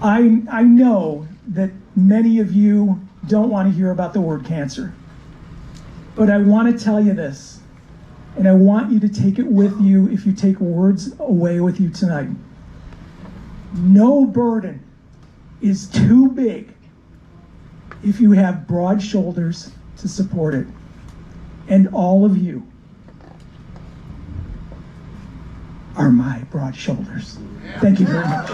I know that many of you don't want to hear about the word cancer, but I want to tell you this, and I want you to take it with you if you take words away with you tonight. No burden is too big if you have broad shoulders to support it. And all of you are my broad shoulders. Thank you very much.